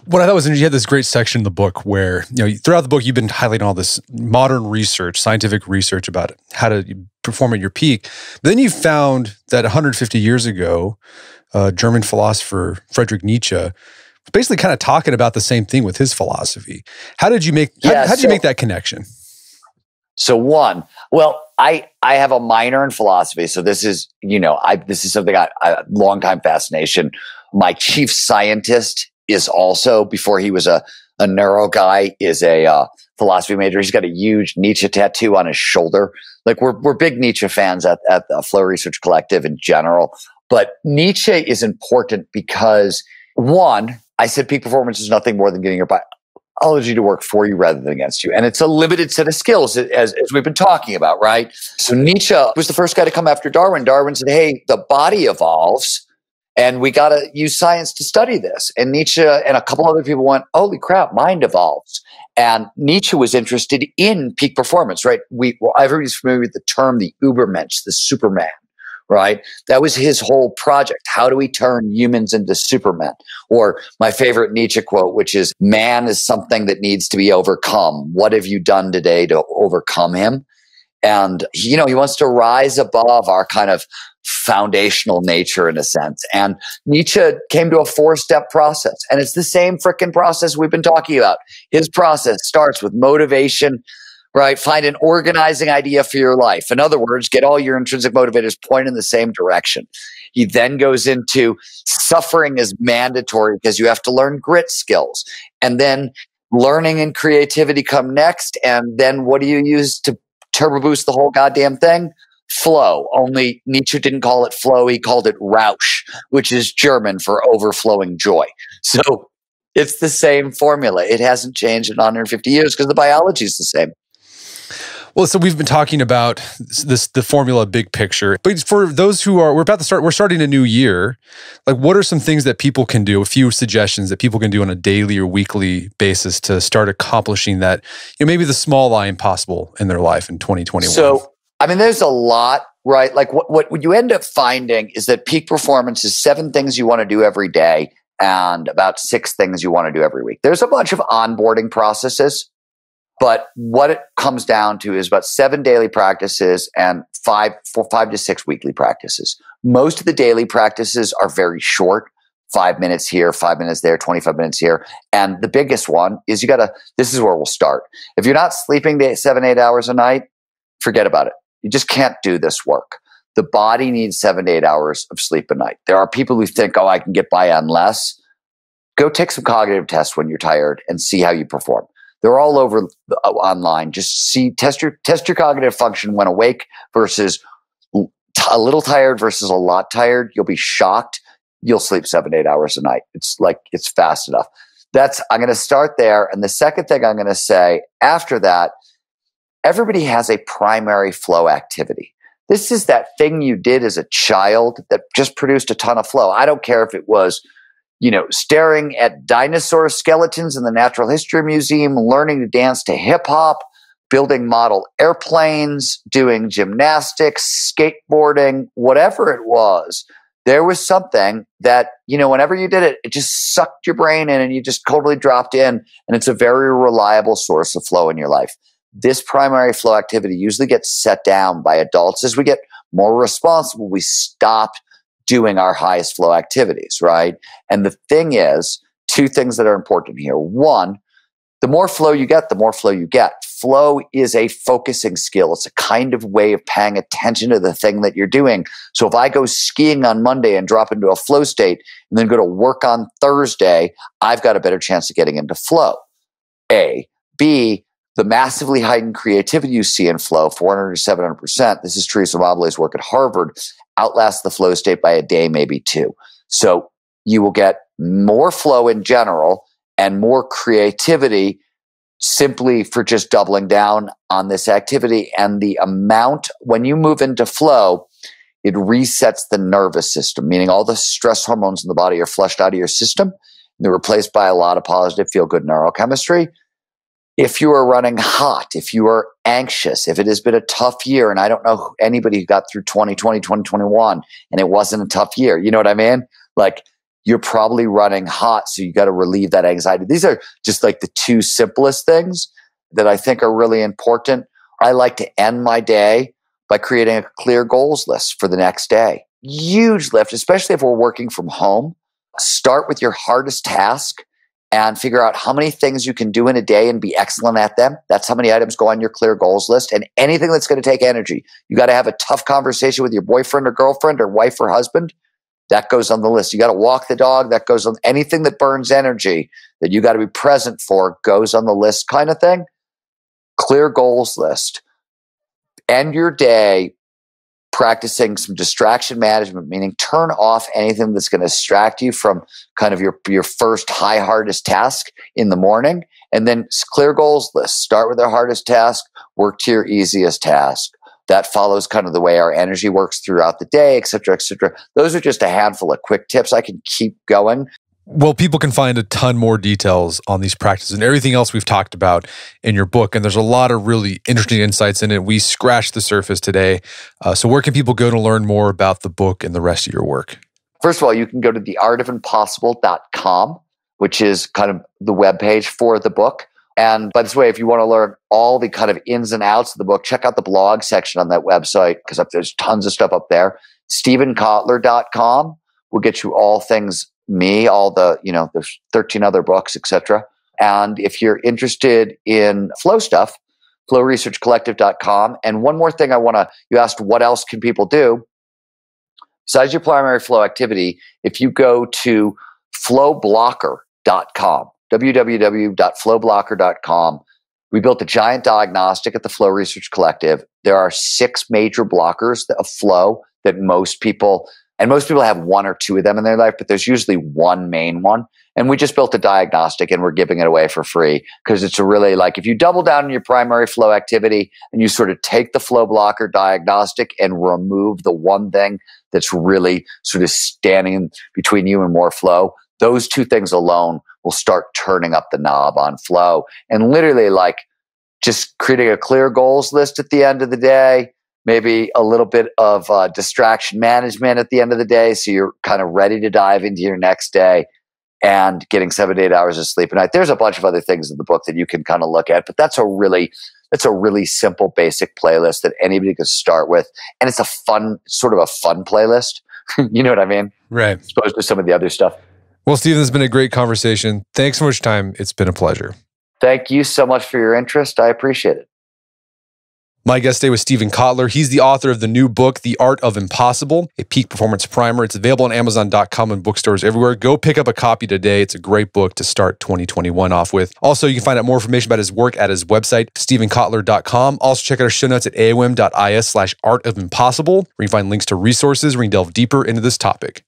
What I thought was interesting, you had this great section in the book where, throughout the book, you've been highlighting all this modern research, scientific research about how to perform at your peak. But then you found that 150 years ago, German philosopher Friedrich Nietzsche was basically kind of talking about the same thing with his philosophy. How did you make that connection? So I have a minor in philosophy. So this is, this is something I long time fascination. My chief scientist is also, before he was a neuro guy, is a philosophy major. He's got a huge Nietzsche tattoo on his shoulder. Like, we're big Nietzsche fans at the Flow Research Collective in general. But Nietzsche is important because, one, I said peak performance is nothing more than getting your biology to work for you rather than against you. And it's a limited set of skills, as we've been talking about, right? So Nietzsche was the first guy to come after Darwin. Darwin said, hey, the body evolves, and we got to use science to study this. And Nietzsche and a couple other people went, holy crap, mind evolves. And Nietzsche was interested in peak performance, right? Everybody's familiar with the term, the Ubermensch, the Superman, right? That was his whole project. How do we turn humans into supermen? Or my favorite Nietzsche quote, which is, man is something that needs to be overcome. What have you done today to overcome him? And, he wants to rise above our kind of foundational nature in a sense. And Nietzsche came to a 4-step process. And it's the same freaking process we've been talking about. His process starts with motivation, right? Find an organizing idea for your life. In other words, get all your intrinsic motivators pointed in the same direction. He then goes into suffering is mandatory because you have to learn grit skills. And then learning and creativity come next. And then what do you use to turbo boost the whole goddamn thing? Flow. Only Nietzsche didn't call it flow. He called it Rausch, which is German for overflowing joy. So it's the same formula. It hasn't changed in 150 years because the biology is the same. Well, so we've been talking about the formula big picture, but for those who are, we're starting a new year. Like, what are some things that people can do? A few suggestions that people can do on a daily or weekly basis to start accomplishing that, maybe the small I impossible in their life in 2021. So, there's a lot, right? Like what you end up finding is that peak performance is 7 things you want to do every day and about 6 things you want to do every week. There's a bunch of onboarding processes. But what it comes down to is about 7 daily practices and 5 to 6 weekly practices. Most of the daily practices are very short, 5 minutes here, 5 minutes there, 25 minutes here. And the biggest one is this is where we'll start. If you're not sleeping 7-8 hours a night, forget about it. You just can't do this work. The body needs 7 to 8 hours of sleep a night. There are people who think, I can get by on less. Go take some cognitive tests when you're tired and see how you perform. They're all over online. Just test your cognitive function when awake versus a little tired versus a lot tired. You'll be shocked. You'll sleep 7 to 8 hours a night. It's fast enough. I'm going to start there. And the second thing I'm going to say after that, everybody has a primary flow activity. This is that thing you did as a child that just produced a ton of flow. I don't care if it was staring at dinosaur skeletons in the Natural History Museum, learning to dance to hip hop, building model airplanes, doing gymnastics, skateboarding, whatever it was. There was something that, whenever you did it, it just sucked your brain in and you just totally dropped in. And it's a very reliable source of flow in your life. This primary flow activity usually gets set down by adults. As we get more responsible, we stop doing our highest flow activities, right? And the thing is, 2 things that are important here. One, the more flow you get, the more flow you get. Flow is a focusing skill. It's a kind of way of paying attention to the thing that you're doing. So if I go skiing on Monday and drop into a flow state and then go to work on Thursday, I've got a better chance of getting into flow. A. B, the massively heightened creativity you see in flow, 400 to 700%, this is Teresa Mobley's work at Harvard, outlast the flow state by a day, maybe 2. So you will get more flow in general and more creativity simply for just doubling down on this activity. And the amount, when you move into flow, it resets the nervous system, meaning all the stress hormones in the body are flushed out of your system. They're replaced by a lot of positive feel-good neurochemistry. If you are running hot, if you are anxious, if it has been a tough year, and I don't know anybody who got through 2020, 2021, and it wasn't a tough year, you know what I mean? Like, you're probably running hot, so you got to relieve that anxiety. These are just like the 2 simplest things that I think are really important. I like to end my day by creating a clear goals list for the next day. Huge lift, especially if we're working from home. Start with your hardest task and figure out how many things you can do in a day and be excellent at them. That's how many items go on your clear goals list. And anything that's going to take energy. You got to have a tough conversation with your boyfriend or girlfriend or wife or husband. That goes on the list. You got to walk the dog. That goes on. Anything that burns energy that you got to be present for goes on the list, kind of thing. Clear goals list. End your day practicing some distraction management, meaning turn off anything that's going to distract you from kind of your first high hardest task in the morning. And then clear goals list. Start with the hardest task, work to your easiest task. That follows kind of the way our energy works throughout the day, et cetera, et cetera. Those are just a handful of quick tips. I can keep going. Well, people can find a ton more details on these practices and everything else we've talked about in your book. And there's a lot of really interesting insights in it. We scratched the surface today. So where can people go to learn more about the book and the rest of your work? First of all, you can go to theartofinimpossible.com, which is kind of the webpage for the book. And by this way, if you want to learn all the kind of ins and outs of the book, check out the blog section on that website because there's tons of stuff up there. StevenKotler.com will get you all things me, all the, there's 13 other books, etc. And if you're interested in flow stuff, flowresearchcollective.com. And one more thing you asked, what else can people do? Besides your primary flow activity, if you go to flowblocker.com, www.flowblocker.com, we built a giant diagnostic at the Flow Research Collective. There are 6 major blockers of flow that most people have 1 or 2 of them in their life, but there's usually one main one. And we just built a diagnostic and we're giving it away for free because it's really if you double down on your primary flow activity and you sort of take the flow blocker diagnostic and remove the one thing that's really sort of standing between you and more flow, those 2 things alone will start turning up the knob on flow. And literally just creating a clear goals list at the end of the day, maybe a little bit of distraction management at the end of the day so you're kind of ready to dive into your next day, and getting 7 to 8 hours of sleep a night. There's a bunch of other things in the book that you can kind of look at, but that's a really simple, basic playlist that anybody can start with. And it's a fun playlist. You know what I mean? Right. As opposed to some of the other stuff. Well, Steven, it's been a great conversation. Thanks so much for your time. It's been a pleasure. Thank you so much for your interest. I appreciate it. My guest today was Steven Kotler. He's the author of the new book, The Art of Impossible, a peak performance primer. It's available on Amazon.com and bookstores everywhere. Go pick up a copy today. It's a great book to start 2021 off with. Also, you can find out more information about his work at his website, stevenkotler.com. Also, check out our show notes at aom.is/artofimpossible, where you can find links to resources where you can delve deeper into this topic.